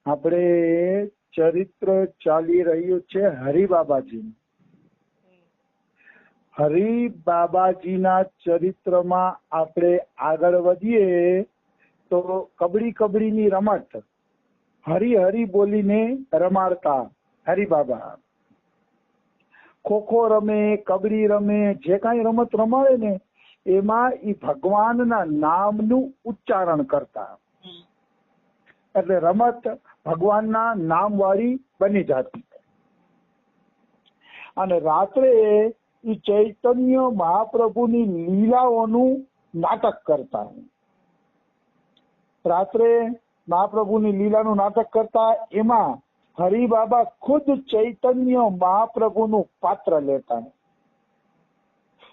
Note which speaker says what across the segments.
Speaker 1: આપણે ચરિત્ર ચાલી રહ્યું છે હરિબાબાજી. હરિબાબાજીના ચરિત્રમાં આપણે આગળ વધીએ તો કબડ્ડી રમત હરી હરી બોલીને રમાડતા હરિબાબા. ખોખો રમે, કબડ્ડી રમે, જે કાંઈ રમત રમાડે ને એમાં એ ભગવાનના નામનું ઉચ્ચારણ કરતા. એટલે રમત ભગવાનના નામ વાળી બની જતી. અને રાત્રે એ ચૈતન્ય મહાપ્રભુની લીલાઓનું નાટક કરતા. રાત્રે મહાપ્રભુની લીલાનું નાટક કરતા. એમાં હરિબાબા ખુદ ચૈતન્ય મહાપ્રભુનું પાત્ર લેતા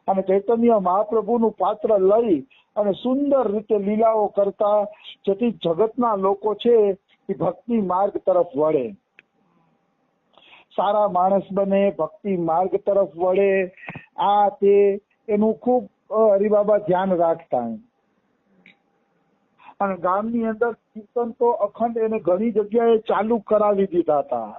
Speaker 1: અને ચૈતન્ય મહાપ્રભુનું પાત્ર લઈ અને સુંદર રીતે લીલાઓ કરતા, જેથી જગતના લોકો છે એ ભક્તિ માર્ગ તરફ વળે, સારા માણસ બને, ભક્તિ માર્ગ તરફ વળે. આ તે એનું ખૂબ હરિબાબા ધ્યાન રાખતા. અને ગામની અંદર કીર્તન તો અખંડ એને ઘણી જગ્યાએ ચાલુ કરાવી દીધા હતા.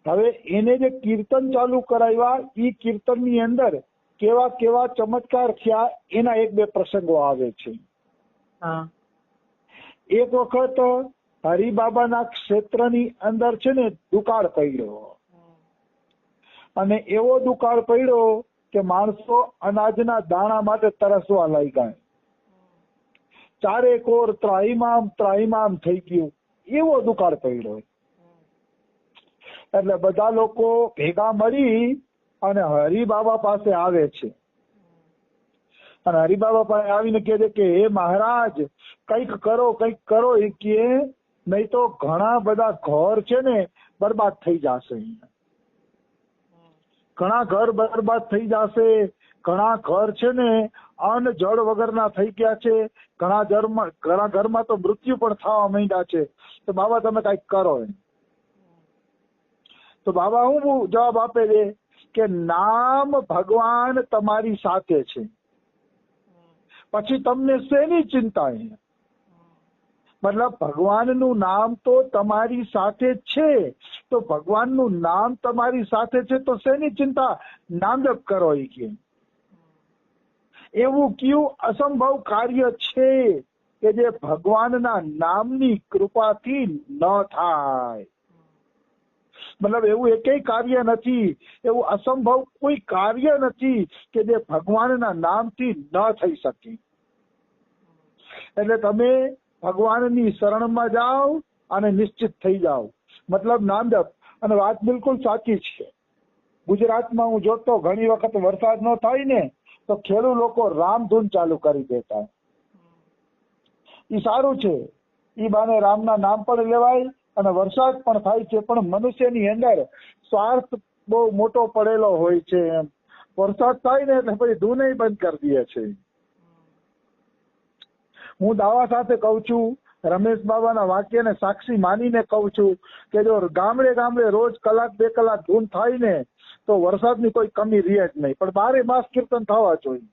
Speaker 1: હવે એને જે કીર્તન ચાલુ કરાવ્યા એ કીર્તનની અંદર કેવા કેવા ચમત્કાર થયા એના એક બે પ્રસંગો આવે છે. એક વખત હરિબાબાના ક્ષેત્રની અંદર છે ને દુકાળ પડ્યો, અને એવો દુકાળ પડ્યો કે માણસો અનાજના દાણા માટે તરસવા લાગ્યા. ચારે કોર ત્રાહિમામ ત્રાહિમામ થઈ ગયું, એવો દુકાળ પડ્યો. એટલે બધા લોકો ભેગા મળી અને હરિબાબા પાસે આવે છે. અને હરિબાબા પાસે આવીને કહે છે કે હે મહારાજ, કંઈક કરો, કંઈક કરો. એ કહે નહીં તો ઘણા બધા ઘર છે ને બરબાદ થઈ જશે. ઘણા ઘર બરબાદ થઈ જશે. ઘણા ઘર છે ને અન્ન જળ વગરના થઈ ગયા છે. ઘણા ઘરમાં તો મૃત્યુ પણ થવા માંડ્યા છે. તો બાબા તમે કંઈક કરો. તો બાબા શું જવાબ આપે છે કે નામ ભગવાન તમારી સાથે છે, પછી તમને શેની ચિંતા? મતલબ ભગવાનનું નામ તો તમારી સાથે છે, તો ભગવાનનું નામ તમારી સાથે છે તો શેની ચિંતા? નામ જપ કરો. એ કે એવું કયું અસંભવ કાર્ય છે કે જે ભગવાનના નામની કૃપાથી ન થાય? મતલબ એવું એકેય કાર્ય નથી, એવું અસંભવ કોઈ કાર્ય નથી કે જે ભગવાનના નામથી ન થઈ શકે. એટલે તમે ભગવાનની શરણમાં જાઓ અને નિશ્ચિત થઈ જાઓ. મતલબ નામ જપ. અને વાત બિલકુલ સાચી છે. ગુજરાતમાં હું જોતો ઘણી વખત વરસાદ ન થાય ને તો ખેડૂત લોકો રામધૂન ચાલુ કરી દેતા. એ સારું છે, એ બાને રામના નામ પણ લેવાય અને વરસાદ પણ થાય છે. પણ મનુષ્યની અંદર સ્વાર્થ બહુ મોટો પડેલો હોય છે. એમ વરસાદ થાય ને એટલે પછી ધૂન બંધ કરી દે છે. હું દાવા સાથે કઉ છું, રમેશ બાબાના વાક્યને સાક્ષી માનીને કઉ છું કે જો ગામડે ગામડે રોજ કલાક બે કલાક ધૂન થાય ને તો વરસાદની કોઈ કમી રહે જ નહીં. પણ 12 માસ કીર્તન થવા જોઈએ.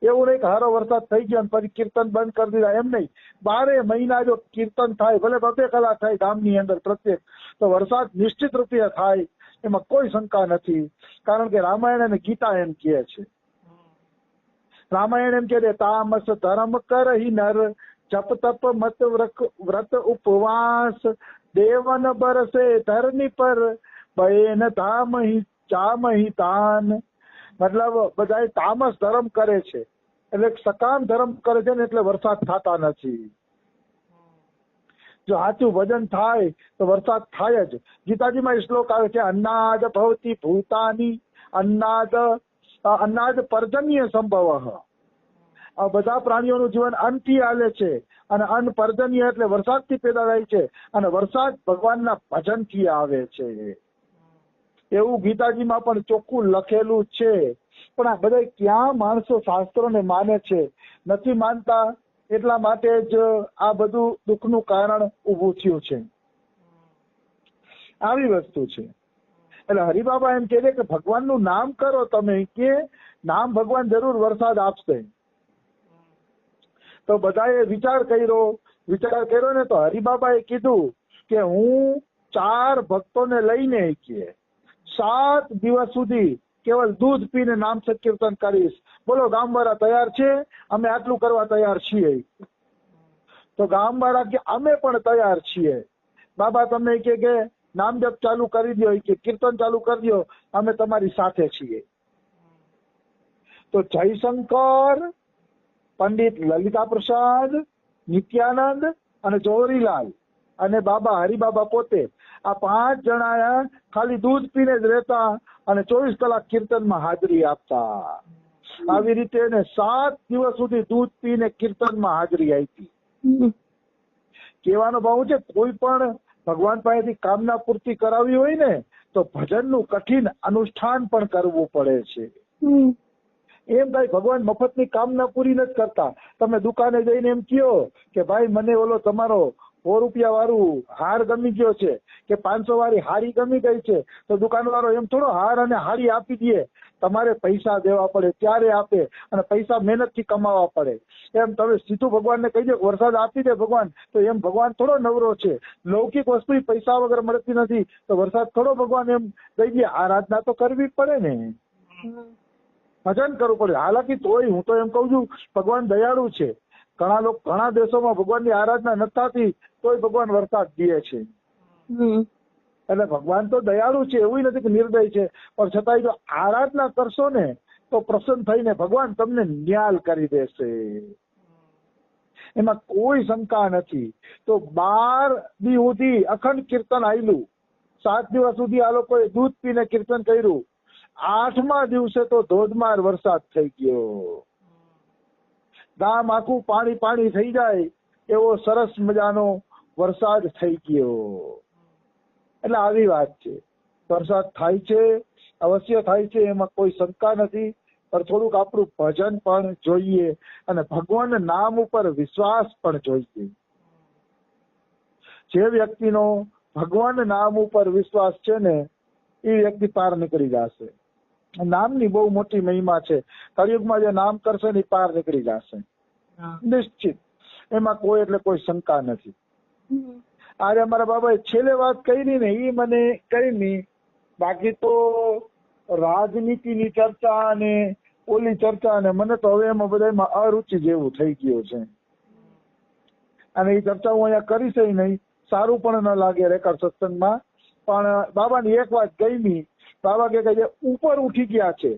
Speaker 1: એવું નહીં કે હારો વરસાદ થઈ ગયો પછી કીર્તન બંધ કરી દીધા, એમ નહીં. 12 મહિના જો કીર્તન થાય, ભલે 2 કલાક થાય ગામની અંદર પ્રત્યેક, તો વરસાદ નિશ્ચિત રૂપે થાય, એમાં કોઈ શંકા નથી. કારણ કે રામાયણ અને ગીતા એમ કહે છે. રામાયણ એમ કહે છે તામસ ધર્મ કરહી નર, જપ તપ મત વ્રત ઉપવાસ, દેવન બરસે ધરની પર, બહેન ધામહી ચામહી તાન. મતલબ બધા તામસ ધર્મ કરે છે, એટલે સકામ ધર્મ કરે છે ને એટલે વરસાદ થતા નથી. જો સાચું ભજન થાય તો વરસાદ થાય જ. ગીતાજીમાં શ્લોક આવે છે અન્નાદ ભવતી ભૂતાની અન્નાદ પર્જન્ય સંભવ. આ બધા પ્રાણીઓનું જીવન અન્નથી હાલે છે, અને અન્ન પર્જન્ય એટલે વરસાદથી પેદા થાય છે, અને વરસાદ ભગવાનના ભજનથી આવે છે. એવું ગીતાજીમાં પણ ચોખ્ખું લખેલું છે. પણ આ બધા ક્યાં માણસો શાસ્ત્રોને માને છે? નથી માનતા. એટલા માટે જ આ બધું દુઃખનું કારણ ઊભું થયું છે. આવી વસ્તુ છે. એટલે હરિબાબા એમ કહે છે કે ભગવાનનું નામ કરો તમે, કે નામ ભગવાન જરૂર વરસાદ આપશે. તો બધાએ વિચાર કર્યો વિચાર કર્યો ને તો હરિબાબાએ કીધું કે હું 4 ભક્તોને લઈને કે 7 દિવસ સુધી કેવલ દૂધ પીને નામ સંકીર્તન કરીશ. બોલો ગામવાળા તૈયાર છે? અમે આટલું કરવા તૈયાર છીએ. તો ગામવાળા કે અમે પણ તૈયાર છીએ. બાબા તમે કે નામ જપ ચાલુ કરી દો, કે કીર્તન ચાલુ કરી દો, અમે તમારી સાથે છીએ. તો જયશંકર, પંડિત લલિતા પ્રસાદ, નિત્યાનંદ અને જોહરીલાલ અને બાબા હરિબાબા પોતે આ 5 જણા ખાલી દૂધ પીને જ રહેતા અને 24 કલાક કીર્તનમાં હાજરી આપતા. આવી રીતે 7 દિવસ સુધી દૂધ પીને કીર્તનમાં હાજરી આપી. કહેવાનો ભાવ છે, કોઈ પણ ભગવાન પાસેથી કામના પૂર્તિ કરાવી હોય ને તો ભજનનું કઠિન અનુષ્ઠાન પણ કરવું પડે છે. એમ ભાઈ ભગવાન મફતની કામના પૂરી નથી કરતા. તમે દુકાને જઈને એમ કહો કે ભાઈ મને ઓલો તમારો 100 રૂપિયા વાળું હાર ગમી ગયો છે કે 500 વાળી હારી ગમી ગઈ છે, તો દુકાનવાળો એમ થોડો હાર અને હારી આપી દે. તમારે પૈસા દેવા પડે ત્યારે આપે, અને પૈસા મહેનતથી કમાવા પડે. એમ તમે સીધું ભગવાનને કહી દો વરસાદ આપી દે ભગવાન, તો એમ ભગવાન થોડો નવરો છે. લૌકિક વસ્તુ પૈસા વગર મળતી નથી, તો વરસાદ થોડો ભગવાન એમ કહી દે. આરાધના તો કરવી પડે ને, ભજન કરવું પડે. હાલાકી તોય હું તો એમ કઉ છું ભગવાન દયાળુ છે. ઘણા દેશોમાં ભગવાનની આરાધના નથી થતી તોય ભગવાન વરસાદ દે છે. એટલે ભગવાન તો દયાળુ છે, એવું નથી કે નિર્દય છે, પણ છતાંય જો આરાધના કરશો ને તો પ્રસન્ન થઈને ભગવાન તમને ન્યાલ કરી દેશે, એમાં કોઈ શંકા નથી. તો 12 દી સુધી અખંડ કીર્તન આવેલું. 7 દિવસ સુધી આ લોકોએ દૂધ પીને કીર્તન કર્યું. 8મા દિવસે તો ધોધમાર વરસાદ થઈ ગયો. ગામ આખું પાણી પાણી થઈ જાય એવો સરસ મજાનો વરસાદ થઈ ગયો. એટલે આવી વાત છે. વરસાદ થાય છે, અવશ્ય થાય છે, એમાં કોઈ શંકા નથી. પણ થોડુંક આપણું ભજન પણ જોઈએ અને ભગવાન નામ ઉપર વિશ્વાસ પણ જોઈએ. જે વ્યક્તિનો ભગવાન નામ ઉપર વિશ્વાસ છે ને એ વ્યક્તિ પાર નીકળી જશે. નામની બહુ મોટી મહિમા છે. કળિયુગમાં જે નામ કરશે ને પાર નીકળી જશે નિશ્ચિત, એમાં કોઈ એટલે કોઈ શંકા નથી. આજે અમારા બાબાએ છેલ્લે વાત કરી ને એ મને કરી ની, બાકી તો રાજનીતિની ચર્ચા અને ઓલી ચર્ચા ને મને તો હવે એમાં બધામાં અરુચિ જેવું થઈ ગયું છે. અને એ ચર્ચા હું અહીંયા કરીશ નહીં, સારું પણ ન લાગે રેકર્ડ સત્સંગમાં. પણ બાબાની એક વાત ગમી. બાબા કે જે ઉપર ઉઠી ગયા છે,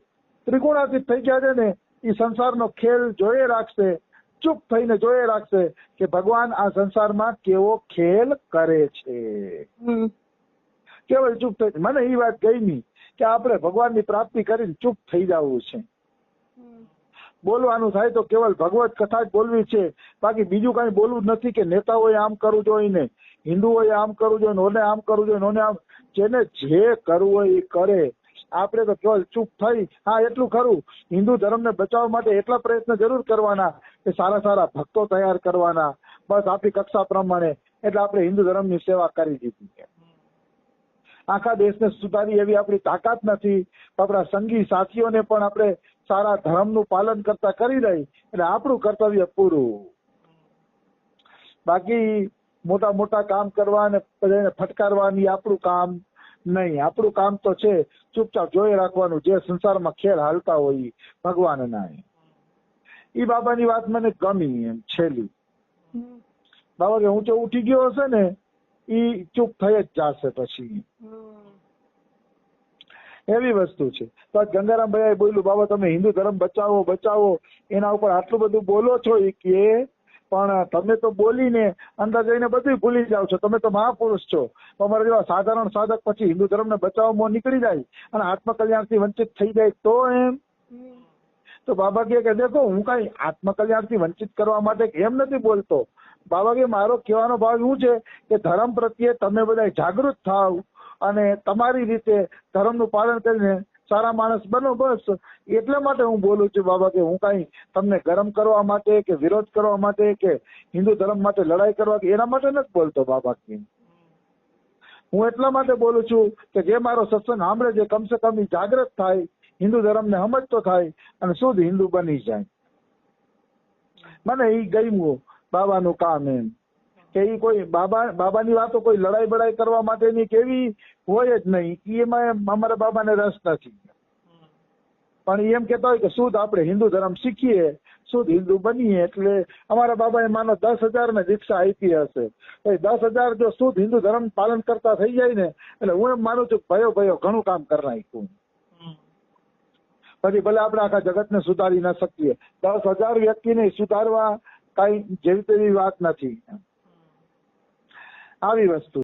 Speaker 1: ત્રિગુણાતીત થઈ ગયા છે ને, એ સંસારનો ખેલ જોયે રાખશે, ચૂપ થઈને જોયે રાખશે કે ભગવાન આ સંસારમાં કેવો ખેલ કરે છે. કેવળ ચૂપ થઈ. મને એ વાત ગમી કે આપણે ભગવાનની પ્રાપ્તિ કરીને ચૂપ થઈ જવું છે. બોલવાનું થાય તો કેવલ ભગવત કથા જ બોલવી છે, બાકી બીજું કઈ બોલવું નથી કે નેતાઓએ આમ કરવું જોઈએ ને, હિન્દુઓએ આમ કરવું જોઈએ, ઓને આમ કરવું જોઈએ, ઓને આમ. જેને જે કરવું હોય એ કરે. આપણે તો કેવલ ચૂપ થઈ. હા એટલું ખરું, હિન્દુ ધર્મને બચાવવા માટે એટલા પ્રયત્ન જરૂર કરવાના કે સારા સારા ભક્તો તૈયાર કરવાના, બસ આપણી કક્ષા પ્રમાણે. એટલે આપણે હિન્દુ ધર્મની સેવા કરી દીધી. આખા દેશને સુધારી એવી આપણી તાકાત નથી. આપણા સંગી સાથીઓને પણ આપણે સારા ધર્મનું પાલન કરતા કરી દઈ એટલે આપણું કર્તવ્ય પૂરું. બાકી મોટા મોટા કામ કરવા અને બધાને ફટકારવાની આપણું કામ નહીં. આપણું કામ તો છે ચૂપચાપ જોઈ રાખવાનું, જે સંસારમાં ખેલ હાલતા હોય ભગવાનના. એ બાબાની વાત મને ગમી. એમ છેલ્લી બાબા કે ઊંચો ઉઠી ગયો હશે ને ઈ ચૂપ થઈ જ જશે પછી, એવી વસ્તુ છે. તો ગંગારામભાઈ બોલ્યું બાબા તમે હિન્દુ ધર્મ બચાવો બચાવો, એના ઉપર આટલું બધું બોલો છો એ કે, પણ તમે તો બોલીને અંદર જઈને બધું ભૂલી જાઓ છો. તમે તો મહાપુરુષ છો. અમારા જેવા સાધારણ સાધક પછી હિન્દુ ધર્મને બચાવવામાં નીકળી જાય અને આત્મકલ્યાણથી વંચિત થઈ જાય તો એમ. તો બાબા કે દેખો હું કઈ આત્મકલ્યાણથી વંચિત કરવા માટે એમ નથી બોલતો. બાબા કે મારો કહેવાનો ભાવ એવું છે કે ધર્મ પ્રત્યે તમે બધા જાગૃત થાવ અને તમારી રીતે ધર્મનું પાલન કરીને સારા માણસ બનો, બસ એટલા માટે હું બોલું છું. બાબા કે હું કઈ તમને ગરમ કરવા માટે કે વિરોધ કરવા માટે કે હિન્દુ ધર્મ માટે લડાઈ કરવા કે એના માટે નથી બોલતો. બાબા કે હું એટલા માટે બોલું છું કે જે મારો સત્સંગ સાંભળે છે કમસે કમ જાગૃત થાય, હિન્દુ ધર્મને સમજતો થાય અને શુદ્ધ હિન્દુ બની જાય. મને એ ગમ્યું બાબાનું કામ. એમ કે ઈ કોઈ બાબાની વાતો કોઈ લડાઈ બડાઈ કરવા માટેની કેવી હોય જ નહીં. એમાં અમારા બાબાને રસ નથી. પણ ઈ એમ કહેતા હોય કે શુદ્ધ આપણે હિન્દુ ધર્મ શીખીએ, શુદ્ધ હિન્દુ બનીએ. એટલે અમારા બાબાએ માનો 10,000 ને દીક્ષા આપી હશે, તો 10,000 જો શુદ્ધ હિન્દુ ધર્મ પાલન કરતા થઈ જાય ને, એટલે હું એમ માનું છું કે ભયો ઘણું કામ કરી નાખ્યું. પછી ભલે આપણે આખા જગતને સુધારી ન શકીએ, 10,000 વ્યક્તિને સુધારવા કઈ જેવી તેવી વાત નથી. આવી વસ્તુ